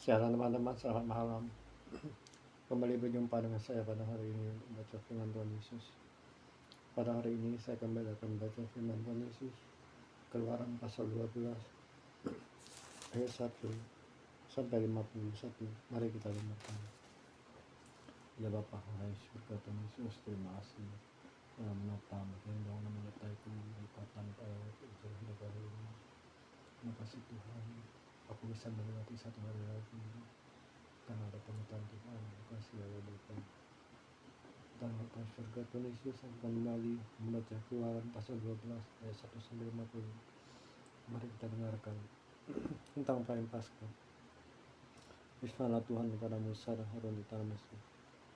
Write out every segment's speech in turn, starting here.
Siaran teman-teman, selamat malam. Kembali berjumpa dengan saya pada hari ini untuk baca firman Tuhan Yesus. Pada hari ini saya kembali akan baca firman Tuhan Yesus, Keluaran pasal 12 ayat 1 sampai 51. Mari kita dengarkan. Ya Bapa, hai surga Tuhan Yesus, terima kasih telah menopang gendong dan menyertai kekuatan pada ujian hidup hari ini. Terima kasih Tuhan, aku bisa melewati satu hari lagi karena ada penyertaan Tuhan. Terima kasih ya Bapa. Dan Bapak surga Tuhan Yesus akan kembali membaca Keluaran pasal 12 ayat 1 sampai 50. Mari kita dengarkan tentang perayaan Paskah. Firman Tuhan kepada Musa dan Harun di tanah Mesir.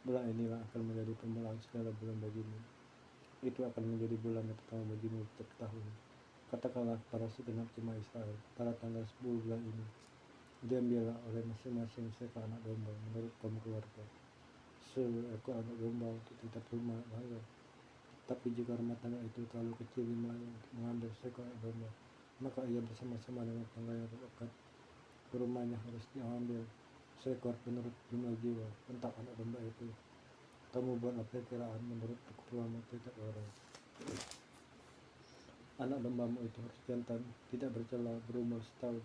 Bulan inilah akan menjadi pemulaan segala bulan bagimu. Itu akan menjadi bulan yang pertama bagimu setiap tahun. Katakanlah kepada segenap jemaah Israel, pada tanggal 10 bulan ini, diambillah oleh masing-masing seekor anak domba menurut kaum keluarga. Seekor anak domba untuk tidak rumah bahaya. Tapi jika rumah tangga itu terlalu kecil jumlahnya untuk mengambil seekor anak domba, maka ia bersama-sama dengan tangganya terdekat ke rumahnya harus diambil seekor menurut jumlah jiwa tentang anak domba itu. Kamu buatlah perkiraan menurut keperluan setiap orang. Anak dombamu itu harus jantan, tidak bercela, berumur setahun.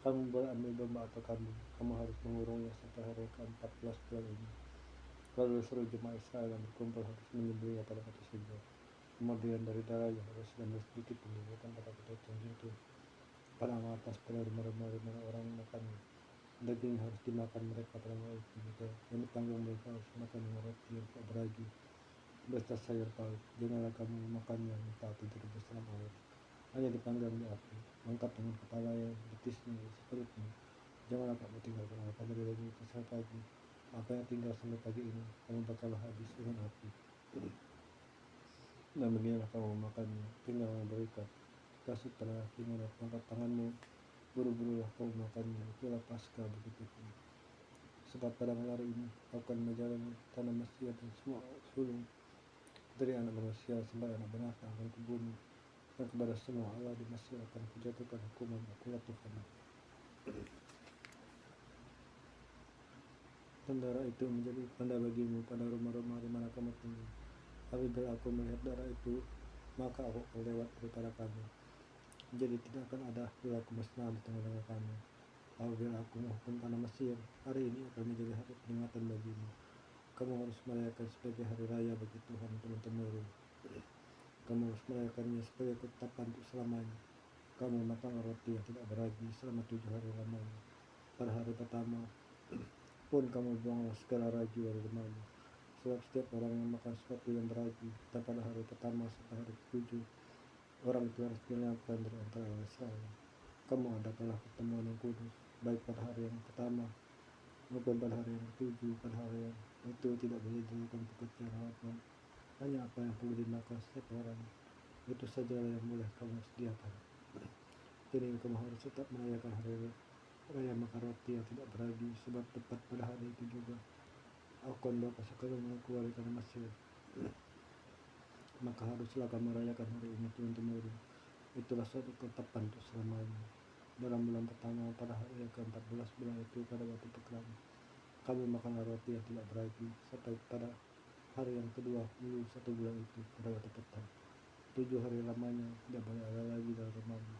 Kamu boleh ambil domba atau kambing. Kamu harus mengurungnya sampai hari ke-14 bulan ini. Lalu seluruh jemaah Israel yang berkumpul harus menyembelihnya pada batu sembah. Kemudian dari darahnya harus diambil sedikit meninggalkan pada potong itu pada atas pada rumah-rumah orang makannya. Daging harus dimakan mereka pada malam itu juga. Yang ditanggung mereka harus makan dengan roti yang tak beragi beserta sayur paut. Janganlah kamu makannya entah tidak bersama air. Hanya dipanggang di api, angkat dengan kepalanya, betisnya, seperutnya. Janganlah kamu tinggalkan apa dari daging itu sampai pagi. Apa yang tinggal sampai pagi ini, kamu bakallah habis dengan api. Dan beginilah kamu makannya, tinggal berikat. Kasih pada kakimu dan angkat tanganmu, buru-burulah kamu makannya. Itulah Paskah begitu pun. Sebab pada hari ini kau akan menjalani tanah Mesir dan semua sulung dari anak manusia sampai anak binatang akan ke bumi. Dan kepada semua Allah di Mesir akan kujatuhkan hukuman. Akulah Tuhan. Dan darah itu menjadi tanda bagimu pada rumah-rumah di mana kamu tinggal. Apabila aku melihat darah itu, maka aku akan lewat daripada kamu. Jadi tidak akan ada perilaku musnah di tengah-tengah kamu. Apabila aku menghukum tanah Mesir, hari ini akan menjadi hari peringatan bagimu. Kamu harus merayakan sebagai hari raya bagi Tuhan turun-temurun. Kamu harus merayakannya sebagai ketetapan untuk selamanya. Kamu makan roti yang tidak beragi selama 7 hari lamanya. Pada hari pertama pun kamu buanglah segala ragi dari rumahmu. Sebab setiap orang yang makan sesuatu yang beragi, dan pada hari pertama sampai hari ke-7, orang itu harus dilenyapkan dari antara Israel. Kamu adakanlah pertemuan yang kudus, baik pada hari yang pertama maupun pada hari yang ke-7. Pada hari yang itu tidak boleh dilakukan pekerjaan apapun, hanya apa yang perlu dimakan setiap orang, itu saja yang boleh kamu sediakan. Jadi kamu harus tetap merayakan hari raya makan roti yang tidak beragi, sebab tepat pada hari itu juga aku akan bawa pasukanmu keluar dari tanah Mesir. Maka haruslah kamu merayakan hari ini turun-temurun. Itulah suatu ketetapan untuk selamanya. Dalam bulan pertama pada hari yang ke-14 bulan itu pada waktu pekerjaan, kamu makanlah roti yang tidak beragi sampai pada hari yang kedua minggu 1 bulan itu pada waktu petang. 7 hari lamanya tidak boleh ada lagi dalam rumahmu.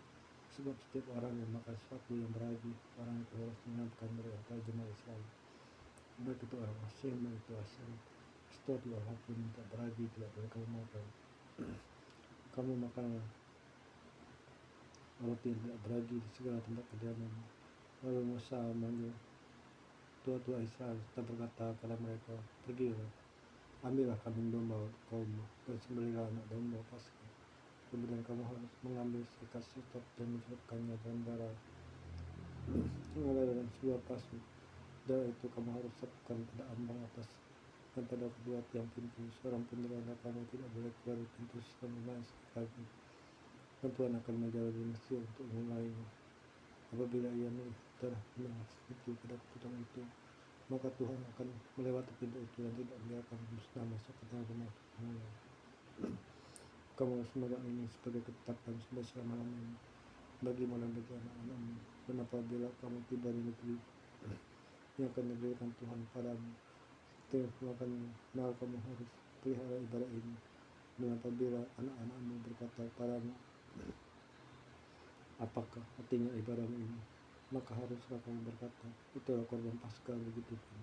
Sebab setiap orang yang makan sesuatu yang beragi, orang itu harus menyampaikan dari antara jemaah Israel. Baik itu orang asing, baik itu asing. Sesuatu apapun yang tidak beragi tidak boleh kamu makan. Kamu makanlah roti yang tidak beragi di segala tempat kediaman. Lalu Musa memanggil tua-tua Israel serta berkata kepada mereka, pergilah, ambillah kambing domba kaummu dan sembelihlah anak domba Paskah. Kemudian kamu harus mengambil sekat sitop dan mencelupkannya dalam darah yang ada dalam sebuah pasu. Darah itu kamu harus sabukkan pada ambang atas dan pada kedua tiang pintu. Seorang pun dari anak kamu tidak boleh keluar dari pintu selama malam pagi. Dan Tuhan akan menjaga di Mesir untuk memulainya. Apabila ia melihat darah itu pada putang itu, maka Tuhan akan melewati pintu itu dan tidak membiarkan musnah masuk ke dalam rumah kamu. Kamu harus memegang ini sebagai ketetapan sampai selama-lamanya bagimu dan bagi anak-anakmu. Dan apabila kamu tiba di negeri yang akan diberikan Tuhan padamu. Itu akan kamu harus pelihara ibadah ini. Dan apabila anak-anakmu berkata padamu, apakah artinya ibadahmu ini? Maka haruslah kamu berkata, itulah korban Paskah bagi Tuhan.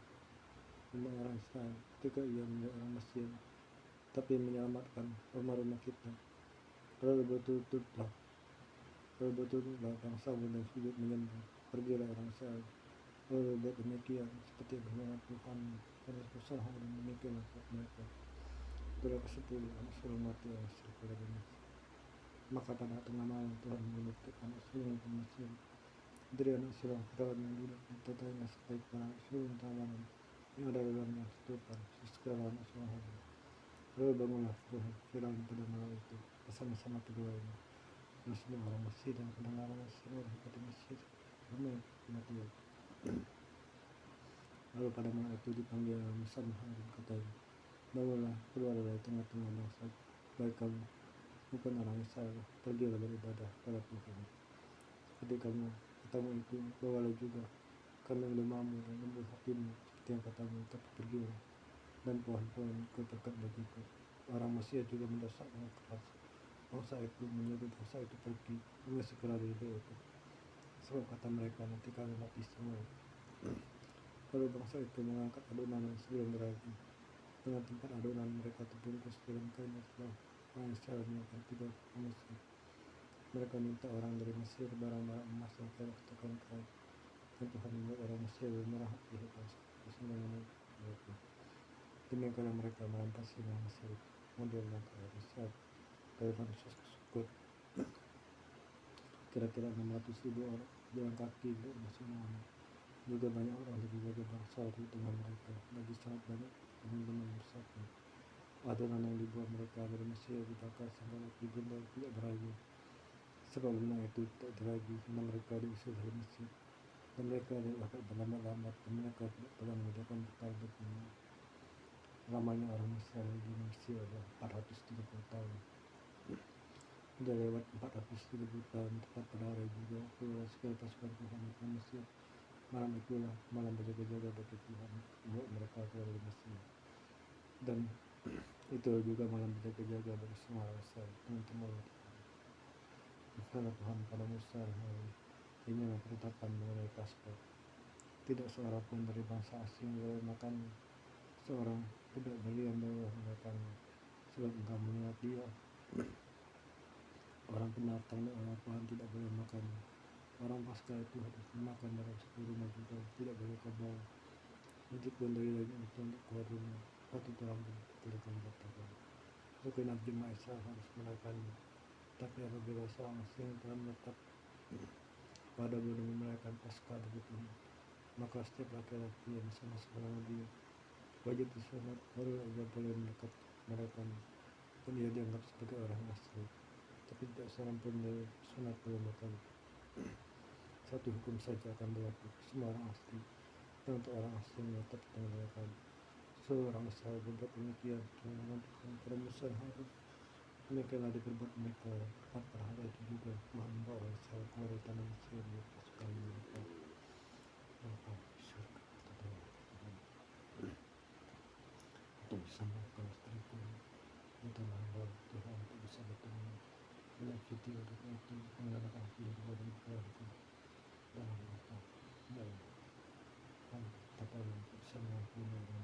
Untuk orang Israel, ketika ia menjadi orang Mesir, tapi menyelamatkan rumah-rumah kita. Lalu betul-betullah bangsamu dan sujud menyembah. Pergilah orang Israel, lalu buat demikian seperti firman Tuhan pada usaha dan demikianlah mereka. Itulah ke-10 anak sulung mati oleh serigala ini. Maka pada tengah malam Tuhan menutup anak sulung di Mesir dari anak sulung Firaun yang duduk di tatanya sebaik para anak sulung tawanan yang ada dalamnya setupan segala anak sulung Harun. Lalu bangunlah Firaun pada malam itu bersama-sama keduanya dan semua orang Mesir dan pendengar Mesir orang di Mesir ramai kematian. Lalu pada malam itu dipanggil Musa dan Harun, katanya, bangunlah, keluar dari tengah-tengah bangsa baik kamu bukan orang Israel, pergilah beribadah pada Tuhan. Ketika katamu itu, bawalah juga kambing dombamu dan lembu hatimu seperti yang katamu, tapi pergilah dan pohon-pohon ke dekat bagiku. Orang Mesir juga mendesak dengan keras. Bangsa itu menyuruh bangsa itu pergi mengisi dari itu. Sebab kata mereka, nanti kami mati semua. Lalu bangsa itu mengangkat adonan sebelum berarti. Dengan tempat adonan mereka terbungkus dalam kain setelah orang Israel menangkap 3 Mesir. Mereka minta orang dari Mesir barang-barang emas dan perak tekan kain. Dan Tuhan membuat orang Mesir bermerah hati atas kesenangan mereka. Demikianlah mereka merampas orang Mesir. Kemudian langkah Israel dari Ramses ke Sukot. Kira-kira 600.000 orang jalan kaki untuk bersama. Juga banyak orang dari berbagai bangsa di tengah mereka. Lagi sangat banyak teman-teman bersatu. Adonan yang dibuat mereka dari Mesir dibakar sampai api gembel tidak berayu. Sebab menang itu tak lagi karena mereka diusir dari Mesir. Dan mereka dapat berlambat-lambat dan mereka tidak pernah mengerjakan bekal berguna. Lamanya orang Mesir di Mesir adalah 430 tahun. Sudah lewat 430 tahun tepat pada hari juga keluar segala pasukan Tuhan ke Mesir. Malam itulah malam berjaga-jaga bagi Tuhan buat mereka keluar dari Mesir. Dan itu juga malam berjaga-jaga bagi semua Israel teman-teman. Firman Tuhan pada Musa dan Harun, inilah penetapan mengenai Paskah. Tidak seorang pun dari bangsa asing boleh makan, seorang budak belian boleh makannya, sebab engkau mengingat dia. Orang pendatang dan orang Tuhan tidak boleh makannya. Orang Paskah itu harus dimakan dalam satu rumah juga, tidak boleh kau bawa. Meskipun dari daging itu untuk keluar rumah, satu orang pun boleh kau batalkan. Segenap jemaat Israel harus merayakannya. Tapi apabila seorang asing telah menetap pada bulan merayakan Paskah begitu, maka setiap laki-laki yang bersama-sama dengan dia wajib disunat, baru ia boleh mendekat merayakannya. Dan ia dianggap sebagai orang asli. Tapi tidak seorang pun dari sunat boleh makan. Satu hukum saja akan berlaku, semua orang asli dan untuk orang asing tetap merayakan. Seorang Israel berbuat demikian dengan Tuhan pada Musa dan Harun. Demikianlah diperbuat mereka. Pada hari itu juga Tuhan membawa orang Israel keluar dari tanah Mesir dengan pasukan mereka. Maka surga terdapat Tuhan untuk bisa melakukan istriku. Mintalah hamba Tuhan untuk bisa bertemu menyakiti untuk itu mengenakan kehidupan dan keluarga dalam apa dan tapa untuk bisa mengampuni orang